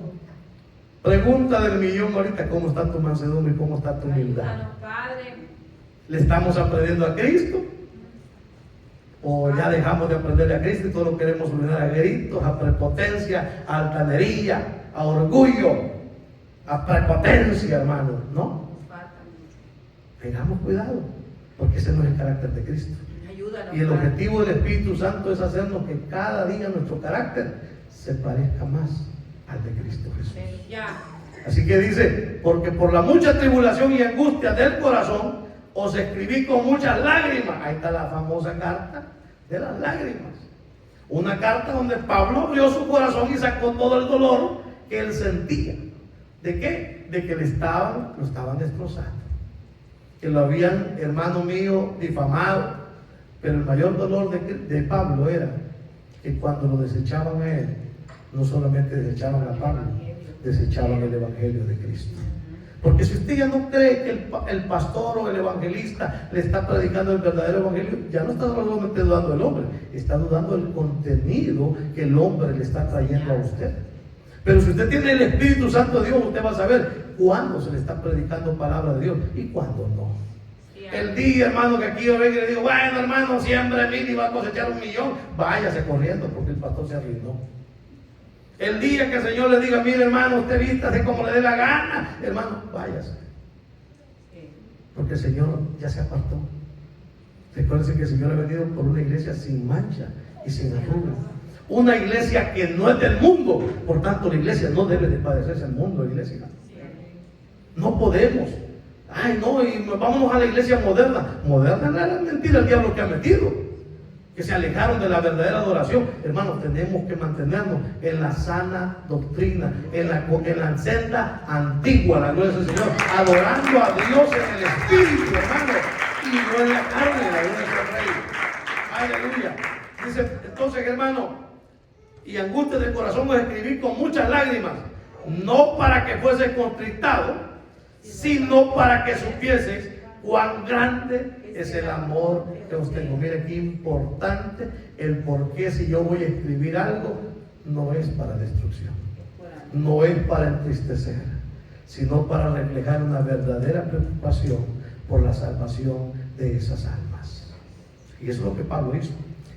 Pregunta del millón ahorita, ¿cómo está tu mansedumbre y cómo está tu humildad? Ayúdanos, Padre. ¿Le estamos aprendiendo a Cristo? ¿O ya dejamos de aprenderle a Cristo y todo lo queremos ordenar a gritos, a prepotencia, a altanería, a orgullo, a prepotencia, hermano? No, Falta mucho. tengamos cuidado, porque ese no es el carácter de Cristo. Ayúdanos, Y el Padre. objetivo del Espíritu Santo es hacernos que cada día nuestro carácter se parezca más al de Cristo Jesús. Ya. Así que dice, porque por la mucha tribulación y angustia del corazón, os escribí con muchas lágrimas. Ahí está la famosa carta de las lágrimas. Una carta donde Pablo abrió su corazón y sacó todo el dolor que él sentía. ¿De qué? De que lo estaban destrozando. Que lo habían, hermano mío, difamado. Pero el mayor dolor de Pablo era que cuando lo desechaban a él, no solamente desechaban a Pablo, desechaban el Evangelio de Cristo. Porque si usted ya no cree que el pastor o el evangelista le está predicando el verdadero evangelio, ya no está solamente dudando del hombre, está dudando del contenido que el hombre le está trayendo a usted. Pero si usted tiene el Espíritu Santo de Dios, usted va a saber cuándo se le está predicando palabra de Dios y cuándo no. El día, hermano, que aquí yo vengo y le digo, bueno, hermano, siembra 1000 y va a cosechar 1.000.000, váyase corriendo porque el pastor se arruinó. El día que el Señor le diga, mire, hermano, usted vístase como le dé la gana, hermano, váyase. Porque el Señor ya se apartó. Recuerden que el Señor ha venido por una iglesia sin mancha y sin arruga. Una iglesia que no es del mundo. Por tanto, la iglesia no debe de padecerse al mundo, iglesia. No podemos. Ay, no, y vámonos a la iglesia moderna. Moderna no es la mentira el diablo que ha metido. Que se alejaron de la verdadera adoración. Hermanos, tenemos que mantenernos en la sana doctrina, en la senda antigua, la gloria del Señor, adorando a Dios en el Espíritu, hermano, y no en la carne, la gloria del Rey. Aleluya. Dice, entonces, hermano, y angustia del corazón os escribí con muchas lágrimas, no para que fuese contristado, sino para que supieseis cuán grande es el amor que os tengo. Mire qué importante el por qué si yo voy a escribir algo, no es para destrucción, no es para entristecer, sino para reflejar una verdadera preocupación por la salvación de esas almas. Y eso es lo que Pablo hizo.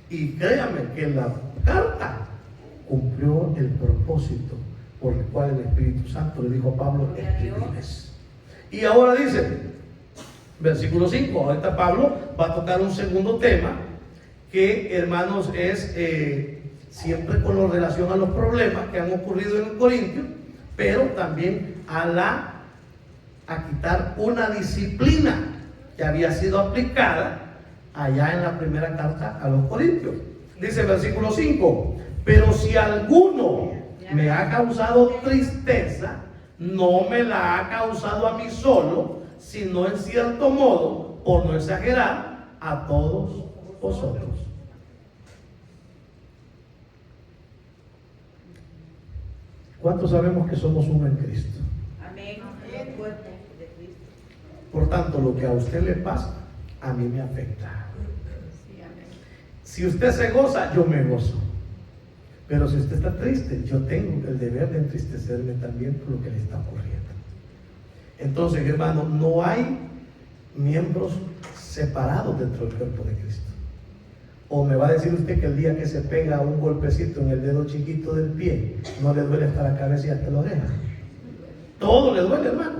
Y créanme que la carta cumplió el propósito por el cual el Espíritu Santo le dijo a Pablo, escribirles. Y ahora dice, versículo 5, ahorita Pablo va a tocar un segundo tema que, hermanos, es siempre con relación a los problemas que han ocurrido en Corintios, pero también a quitar una disciplina que había sido aplicada allá en la primera carta a los Corintios. Dice versículo 5, pero si alguno me ha causado tristeza, no me la ha causado a mí solo, sino en cierto modo, por no exagerar, a todos vosotros. ¿Cuántos sabemos que somos uno en Cristo? Amén. El cuerpo de Cristo. Por tanto, lo que a usted le pasa, a mí me afecta. Sí, amén. Si usted se goza, yo me gozo. Pero si usted está triste, yo tengo el deber de entristecerme también por lo que le está ocurriendo. Entonces, hermano, no hay miembros separados dentro del cuerpo de Cristo. O me va a decir usted que el día que se pega un golpecito en el dedo chiquito del pie, no le duele hasta la cabeza y hasta la oreja. Todo le duele, hermano.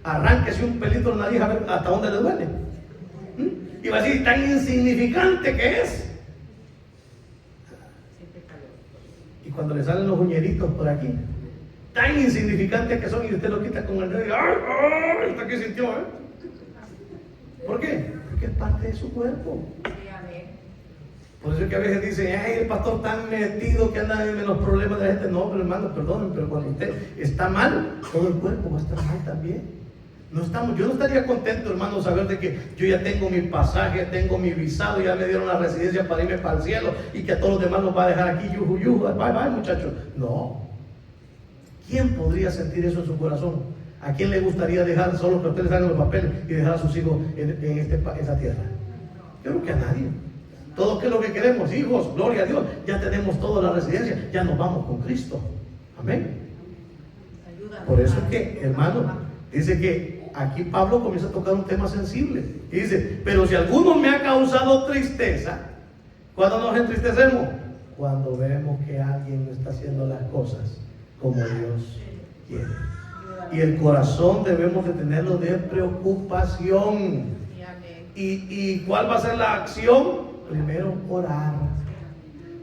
Arránquese un pelito en la nariz a ver hasta dónde le duele. Y va a decir, tan insignificante que es. Y cuando le salen los uñeritos por aquí, tan insignificantes que son, y usted lo quita con el dedo y ¡ay! ¡Ay! Hasta aquí sintió, ¿eh? ¿Por qué? Porque es parte de su cuerpo. Sí, amén. Por eso es que a veces dicen, ay, el pastor tan metido que anda en los problemas de la gente. No, pero hermano, perdonen, pero cuando usted está mal, todo el cuerpo va a estar mal también. Yo no estaría contento, hermano, saber de que yo ya tengo mi pasaje, tengo mi visado, ya me dieron la residencia para irme para el cielo y que a todos los demás los va a dejar aquí, yuju, bye bye, muchachos. No. ¿Quién podría sentir eso en su corazón? ¿A quién le gustaría dejar solo que ustedes hagan los papeles y dejar a sus hijos en esa tierra? Yo creo que a nadie. Todos que lo que queremos, hijos, gloria a Dios, ya tenemos toda la residencia, ya nos vamos con Cristo. Amén. Por eso es que, hermano, dice que aquí Pablo comienza a tocar un tema sensible. Y dice, pero si alguno me ha causado tristeza, ¿cuándo nos entristecemos? Cuando vemos que alguien no está haciendo las cosas como Dios quiere. Y el corazón debemos de tenerlo de preocupación. ¿Y cuál va a ser la acción? Primero orar.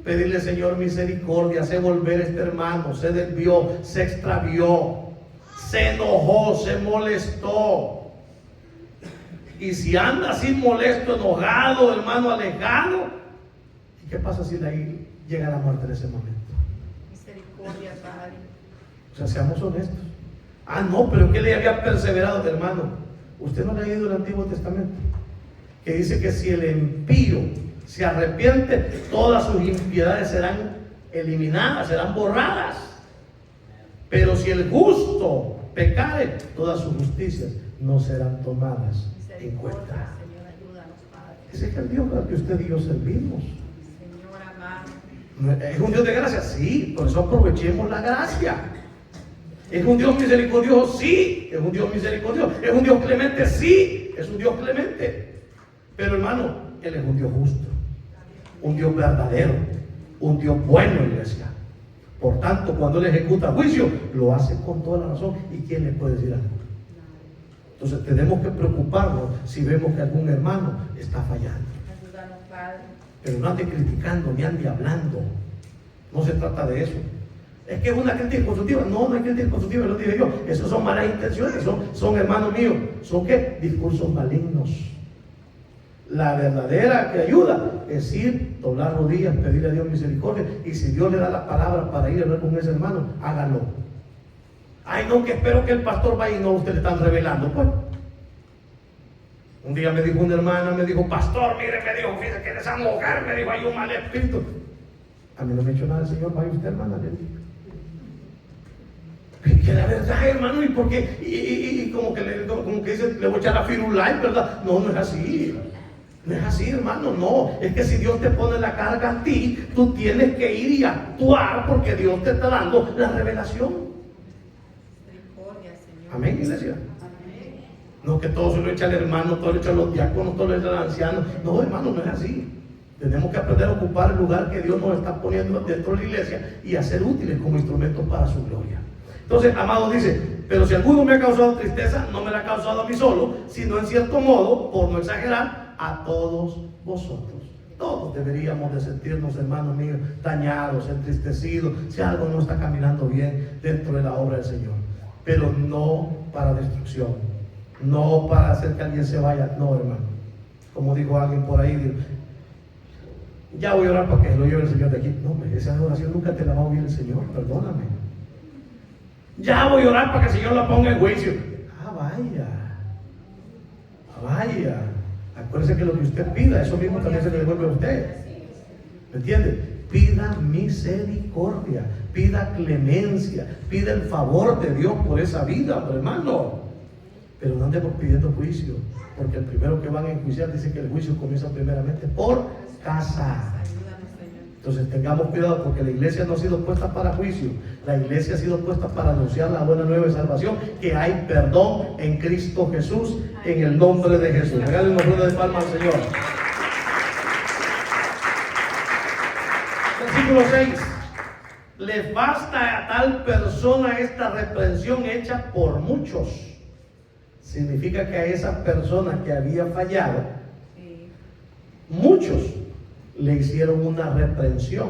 Pedirle, Señor, misericordia. Sé volver este hermano. Se desvió, se extravió, se enojó, se molestó. Y si anda así molesto, enojado, hermano, alejado, ¿y qué pasa si de ahí llega la muerte en ese momento? Misericordia, Padre. O sea, seamos honestos. No, pero ¿qué le había perseverado, hermano? Usted no ha leído el Antiguo Testamento, que dice que si el impío se arrepiente, todas sus impiedades serán eliminadas, serán borradas. Pero si el justo pecare, todas sus justicias no serán tomadas en cuenta. Señor, ayúdanos, Padre. Ese es el Dios al que usted y yo servimos. Señor amado. ¿Es un Dios de gracia? Sí, por eso aprovechemos la gracia. ¿Es un Dios misericordioso? Sí, es un Dios misericordioso. ¿Es un Dios clemente? Sí, es un Dios clemente. Pero hermano, Él es un Dios justo, un Dios verdadero, un Dios bueno, iglesia. Por tanto, cuando Él ejecuta juicio, lo hace con toda la razón. ¿Y quién le puede decir algo? Entonces tenemos que preocuparnos si vemos que algún hermano está fallando. Ayúdanos, Padre. Pero no ande criticando, ni ande hablando. No se trata de eso. Es que es una crítica constructiva. No, no hay crítica constructiva, lo dije yo. Esos son malas intenciones, son hermanos míos. ¿Son qué? Discursos malignos. La verdadera que ayuda es ir, doblar rodillas, pedirle a Dios misericordia. Y si Dios le da la palabra para ir a hablar con ese hermano, hágalo. Ay, no, que espero que el pastor vaya y no, usted le están revelando. Pues, un día me dijo una hermana, me dijo, pastor, mire, me dijo, fíjese que esa mujer, me dijo, hay un mal espíritu. A mí no me ha hecho nada el Señor, vaya usted, hermana, le dije. Que la verdad, hermano, ¿y por qué? Y como que dice, le voy a echar a Firulais, ¿verdad? No, no es así. No es así, hermano, no. Es que si Dios te pone la carga a ti, tú tienes que ir y actuar porque Dios te está dando la revelación. Misericordia, Señor. Amén, iglesia. Amén. No que todo se lo echa al hermano, todo lo echa a los diáconos, todo lo echa al anciano. No, hermano, no es así. Tenemos que aprender a ocupar el lugar que Dios nos está poniendo dentro de la iglesia y a ser útiles como instrumentos para su gloria. Entonces, amado, dice, pero si alguno me ha causado tristeza, no me la ha causado a mí solo, sino en cierto modo, por no exagerar, a todos vosotros. Todos deberíamos de sentirnos, hermanos míos, dañados, entristecidos, si algo no está caminando bien dentro de la obra del Señor. Pero no para destrucción, no para hacer que alguien se vaya, no, hermano. Como dijo alguien por ahí, digo, ya voy a orar para que lo lleve el Señor de aquí. No, esa oración nunca te la va a oír el Señor, perdóname. Ya voy a orar para que el Señor la ponga en juicio. Vaya. Acuérdese que lo que usted pida, eso mismo también se le devuelve a usted. ¿Me entiende? Pida misericordia, pida clemencia, pida el favor de Dios por esa vida, hermano. Pero no andemos pidiendo juicio, porque el primero que van a enjuiciar dice que el juicio comienza primeramente por casa. Entonces tengamos cuidado, porque la iglesia no ha sido puesta para juicio. La iglesia ha sido puesta para anunciar la buena nueva de salvación, que hay perdón en Cristo Jesús, en el nombre de Jesús. Regalen una rueda de palmas al Señor. Versículo 6. Les basta a tal persona esta reprensión hecha por muchos. Significa que a esa persona que había fallado, muchos le hicieron una reprensión.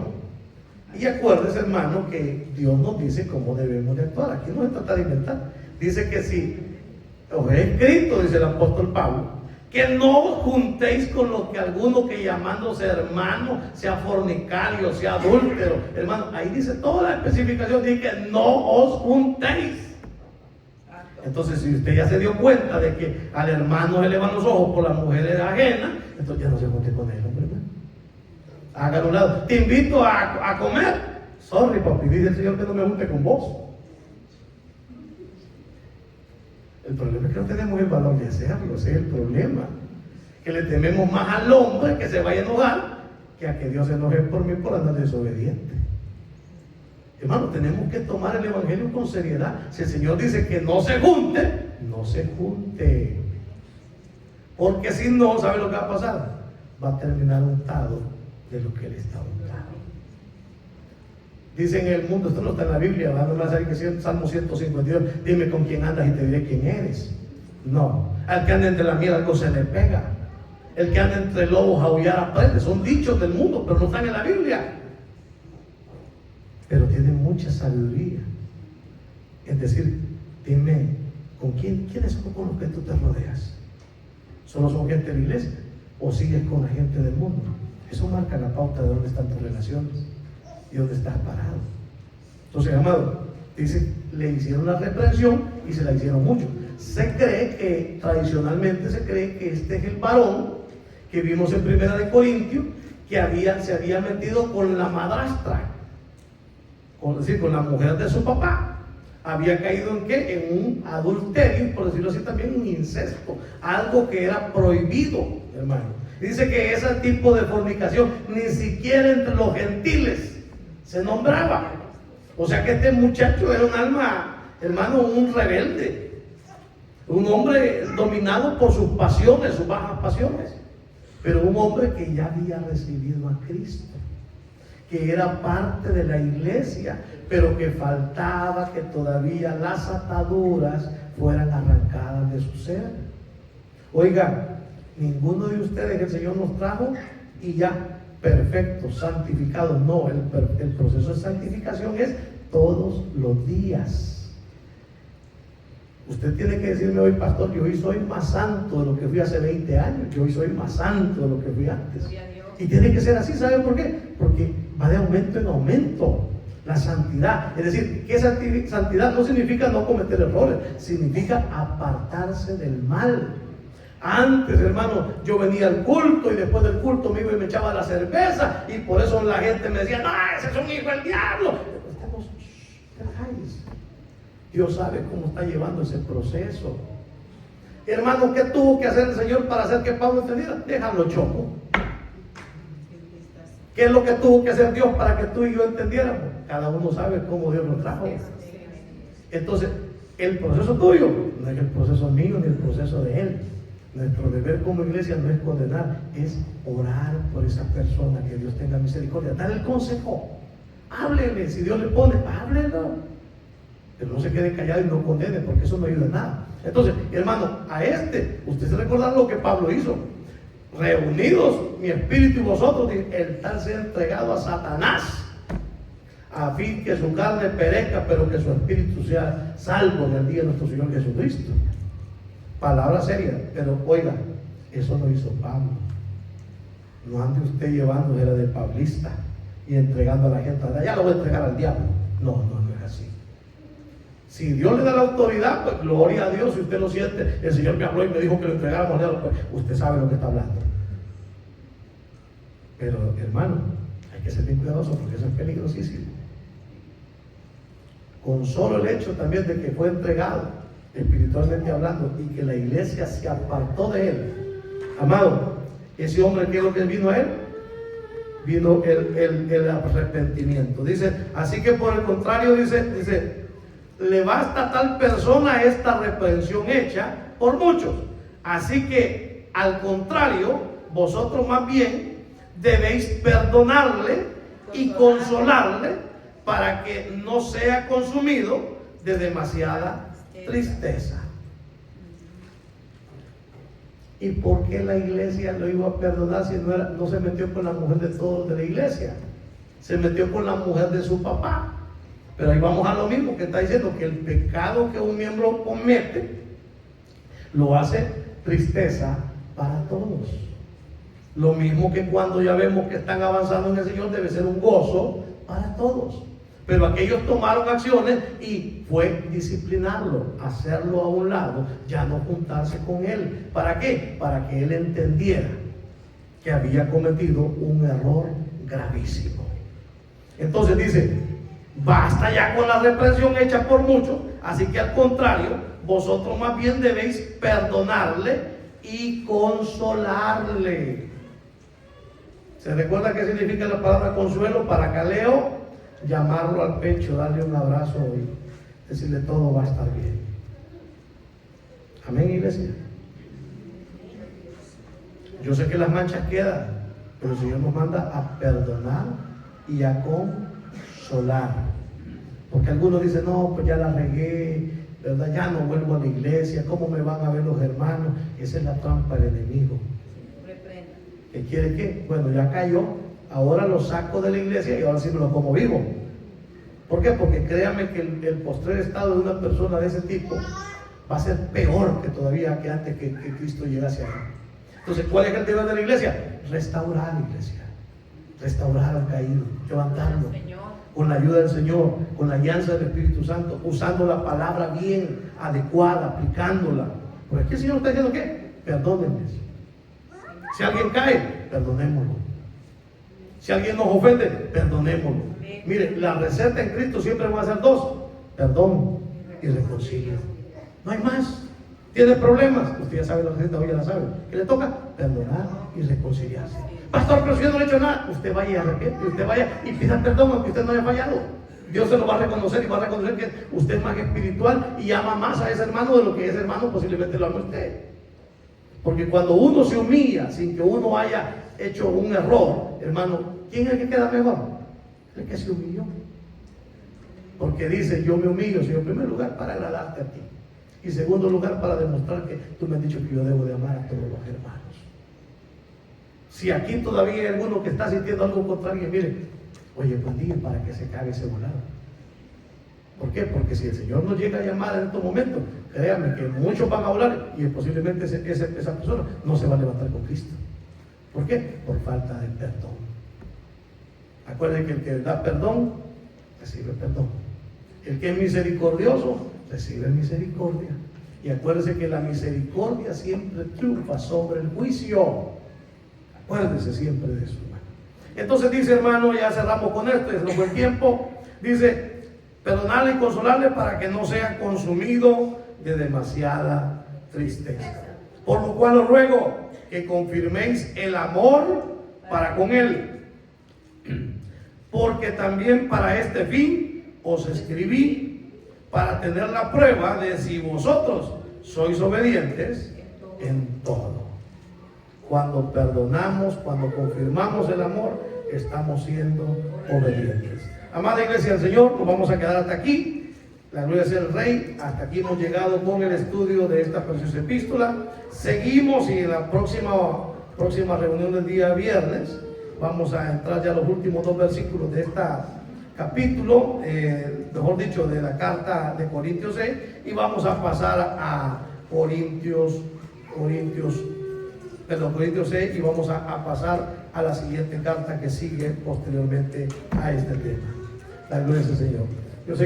Y acuérdese, hermano, que Dios nos dice cómo debemos de actuar. Aquí no se trata de inventar. Dice que si os he escrito, dice el apóstol Pablo, que no os juntéis con lo que alguno que llamándose hermano sea fornicario, sea adúltero. Hermano, ahí dice toda la especificación, dice que no os juntéis. Entonces, si usted ya se dio cuenta de que al hermano se le van los ojos por la mujer ajena, entonces ya no se junte con él, hombre. Hágalo a un lado. Te invito a comer. Sorry, papi, dice el Señor que no me junte con vos. El problema es que no tenemos el valor de hacerlo, ese es el problema. Que le tememos más al hombre que se vaya a enojar que a que Dios se enoje por mí por andar desobediente. Hermano, tenemos que tomar el evangelio con seriedad. Si el Señor dice que no se junte, no se junte. Porque si no, ¿sabe lo que va a pasar? Va a terminar untado de lo que Él está untado. Dice en el mundo, esto no está en la Biblia, no me va a salir que es Salmo 152, dime con quién andas y te diré quién eres. No, al que anda entre la miel algo se le pega. El que anda entre lobos aullar aprende. Son dichos del mundo, pero no están en la Biblia. Pero tienen mucha sabiduría. Es decir, dime, ¿quiénes son con los que tú te rodeas? ¿Solo son gente de la iglesia? ¿O sigues con la gente del mundo? Eso marca la pauta de dónde están tus relaciones y dónde estás parado. Entonces, amado, dice, le hicieron la reprensión y se la hicieron mucho. Se cree que, tradicionalmente se cree que este es el varón que vimos en 1 Corintios, que se había metido con la madrastra, con la mujer de su papá. Había caído en ¿qué? En un adulterio, por decirlo así, también un incesto, algo que era prohibido, hermano. Dice que ese tipo de fornicación ni siquiera entre los gentiles se nombraba. O sea que este muchacho era un alma, hermano, un rebelde, un hombre dominado por sus pasiones, sus bajas pasiones, pero un hombre que ya había recibido a Cristo, que era parte de la iglesia, pero que faltaba que todavía las ataduras fueran arrancadas de su ser. Oiga, ninguno de ustedes el Señor nos trajo y ya perfectos, santificados. No, el proceso de santificación es todos los días. Usted tiene que decirme hoy, pastor, yo hoy soy más santo de lo que fui hace 20 años, yo hoy soy más santo de lo que fui antes. Y tiene que ser así, ¿saben por qué? Porque va de aumento en aumento la santidad. Es decir, que santidad no significa no cometer errores, significa apartarse del mal. Antes, hermano, yo venía al culto y después del culto me iba y me echaba la cerveza y por eso la gente me decía, no, ese es un hijo del diablo. Dios sabe cómo está llevando ese proceso. Hermano, ¿qué tuvo que hacer el Señor para hacer que Pablo entendiera? Déjalo choco. ¿Qué es lo que tuvo que hacer Dios para que tú y yo entendiéramos? Cada uno sabe cómo Dios nos trajo. Entonces, el proceso tuyo no es el proceso mío ni el proceso de Él. Nuestro deber como iglesia no es condenar, es orar por esa persona, que Dios tenga misericordia, dar el consejo. Háblele, si Dios le pone, háblelo. Pero no se quede callado y no condene, porque eso no ayuda en nada. Entonces, hermano, usted se recordará lo que Pablo hizo. Reunidos mi espíritu y vosotros, el tal sea entregado a Satanás, a fin que su carne perezca, pero que su espíritu sea salvo en el día de nuestro Señor Jesucristo. Palabra seria, pero oiga, eso no hizo Pablo. No ande usted llevándose de pablista y entregando a la gente, ya lo voy a entregar al diablo. No es así. Si Dios le da la autoridad, pues gloria a Dios. Si usted lo siente, el Señor me habló y me dijo que lo entregáramos al diablo, pues usted sabe lo que está hablando. Pero hermano, hay que ser bien cuidadoso porque eso es peligrosísimo. Con solo el hecho también de que fue entregado, espiritualmente hablando, y que la iglesia se apartó de él. Amado, ese hombre, ¿qué es lo que vino a él? Vino el arrepentimiento. Dice, así que por el contrario, dice, le basta a tal persona esta reprensión hecha por muchos. Así que, al contrario, vosotros más bien debéis perdonarle y consolarle para que no sea consumido de demasiada tristeza. ¿Y por qué la iglesia lo iba a perdonar si no se metió con la mujer de todos de la iglesia? Se metió con la mujer de su papá. Pero ahí vamos a lo mismo que está diciendo, que el pecado que un miembro comete lo hace tristeza para todos. Lo mismo que cuando ya vemos que están avanzando en el Señor, debe ser un gozo para todos. Pero aquellos tomaron acciones y fue disciplinarlo, hacerlo a un lado, ya no juntarse con él. ¿Para qué? Para que él entendiera que había cometido un error gravísimo. Entonces dice, basta ya con la represión hecha por muchos, así que al contrario, vosotros más bien debéis perdonarle y consolarle. ¿Se recuerda qué significa la palabra consuelo? Paracaleo, llamarlo al pecho, darle un abrazo y decirle todo va a estar bien. Amén, iglesia. Yo sé que las manchas quedan, pero el Señor nos manda a perdonar y a consolar. Porque algunos dicen, no, pues ya la regué, ¿verdad? Ya no vuelvo a la iglesia, ¿cómo me van a ver los hermanos? Esa es la trampa del enemigo. ¿Qué quiere qué? Bueno, ya cayó, ahora lo saco de la iglesia y ahora sí me lo como vivo. ¿Por qué? Porque créame que el postrer estado de una persona de ese tipo va a ser peor que todavía que antes que Cristo llegase a él. Entonces, ¿cuál es el deber de la iglesia? Restaurar la iglesia, restaurar al caído, levantarlo con la ayuda del Señor, con la alianza del Espíritu Santo, usando la palabra bien, adecuada, aplicándola. Porque aquí el Señor está diciendo ¿qué? Perdónenles. Si alguien cae, perdonémoslo. Si alguien nos ofende, perdonémoslo. Mire, la receta en Cristo siempre va a ser dos: perdón y reconcilio. No hay más. ¿Tiene problemas? Usted ya sabe la receta, hoy ya la sabe. ¿Qué le toca? Perdonar y reconciliarse. Pastor, pero si yo no le he hecho nada, usted vaya y arrepiente, usted vaya y pida perdón aunque usted no haya fallado. Dios se lo va a reconocer y va a reconocer que usted es más espiritual y ama más a ese hermano de lo que ese hermano posiblemente lo ama a usted. Porque cuando uno se humilla sin que uno haya hecho un error, hermano, ¿quién es el que queda mejor? El que se humilló. Porque dice, yo me humillo, Señor, en primer lugar para agradarte a ti. Y en segundo lugar para demostrar que tú me has dicho que yo debo de amar a todos los hermanos. Si aquí todavía hay alguno que está sintiendo algo contra alguien, mire, oye, pues diga para que se cague ese volado. ¿Por qué? Porque si el Señor nos llega a llamar en estos momentos, créanme que muchos van a hablar y posiblemente esa persona no se va a levantar con Cristo. ¿Por qué? Por falta de perdón. Acuérdense que el que da perdón, recibe perdón. El que es misericordioso, recibe misericordia. Y acuérdense que la misericordia siempre triunfa sobre el juicio. Acuérdense siempre de eso, hermano. Entonces dice, hermano, ya cerramos con esto, es un buen tiempo. Dice, perdonarle y consolarle para que no sea consumido de demasiada tristeza. Por lo cual os ruego que confirméis el amor para con él. Porque también para este fin os escribí, para tener la prueba de si vosotros sois obedientes en todo. Cuando perdonamos, cuando confirmamos el amor, estamos siendo obedientes. Amada iglesia del Señor, nos vamos a quedar hasta aquí. La gloria sea el Rey. Hasta aquí hemos llegado con el estudio de esta preciosa epístola. Seguimos y en la próxima reunión del día viernes vamos a entrar ya a los últimos 2 versículos de este capítulo, mejor dicho, de la carta de Corintios 6, y vamos a pasar a Corintios 6, y vamos a pasar a la siguiente carta que sigue posteriormente a este tema. La gloria del Señor. Yo sé que